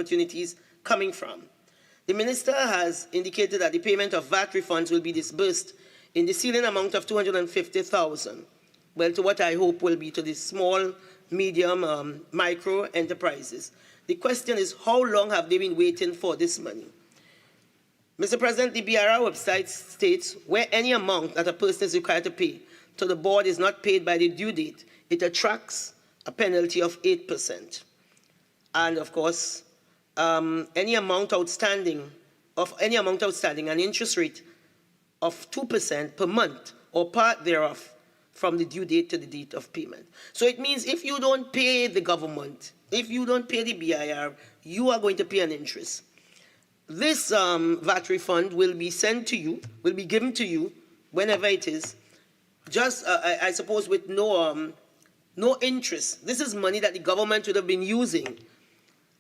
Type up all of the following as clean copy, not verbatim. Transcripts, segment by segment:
opportunities coming from. The Minister has indicated that the payment of VAT refunds will be disbursed in the ceiling amount of $250,000, well, to what I hope will be to the small, medium, micro enterprises. The question is, how long have they been waiting for this money? Mr. President, the BRR website states where any amount that a person is required to pay to the board is not paid by the due date, it attracts a penalty of 8%. And of course, any amount outstanding, an interest rate of 2% per month or part thereof from the due date to the date of payment. So it means if you don't pay the government, if you don't pay the BIR, you are going to pay an interest. This VAT refund will be sent to you, will be given to you whenever it is, just, I suppose, with no interest. This is money that the government would have been using,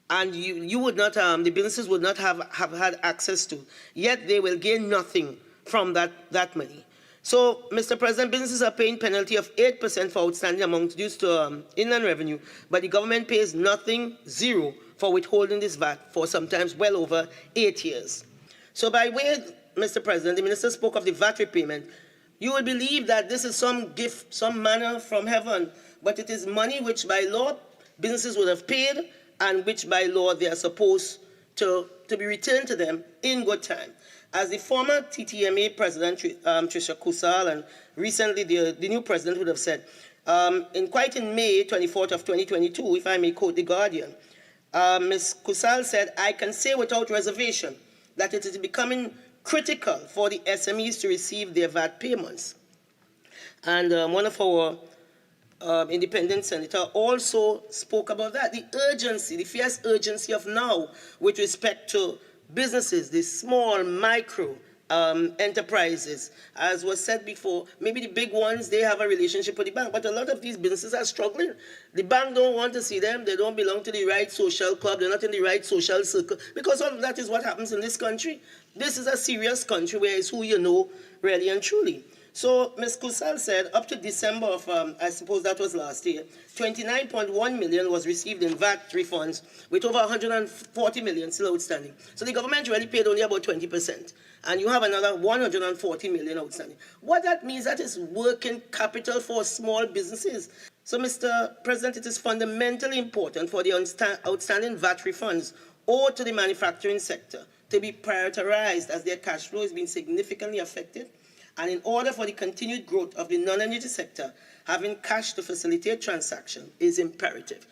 and you would not, the businesses would not have had access to, yet they will gain nothing from that money. So, Mr. President, businesses are paying penalty of 8% for outstanding amounts due to inland revenue, but the government pays nothing, zero, for withholding this VAT for sometimes well over 8 years. So by way, Mr. President, the Minister spoke of the VAT repayment. You will believe that this is some gift, some manna from heaven, but it is money which by law businesses would have paid and which by law they are supposed to be returned to them in good time. As the former TTMA President, Tricia Kusal, and recently the new President would have said, in May 24th of 2022, if I may quote The Guardian, Ms. Kusal said, "I can say without reservation that it is becoming critical for the SMEs to receive their VAT payments." And one of our independent senator also spoke about that, the urgency, the fierce urgency of now with respect to businesses, the small, micro enterprises. As was said before, maybe the big ones, they have a relationship with the bank, but a lot of these businesses are struggling. The bank don't want to see them. They don't belong to the right social club. They're not in the right social circle, because all of that is what happens in this country. This is a serious country where it's who you know really and truly. So Ms. Kusal said up to December of, I suppose that was last year, 29.1 million was received in VAT refunds, with over 140 million still outstanding. So the government really paid only about 20%. And you have another 140 million outstanding. What that means, that is working capital for small businesses. So, Mr. President, it is fundamentally important for the outstanding VAT refunds owed to the manufacturing sector to be prioritized, as their cash flow is being significantly affected. And in order for the continued growth of the non-energy sector, having cash to facilitate transaction is imperative.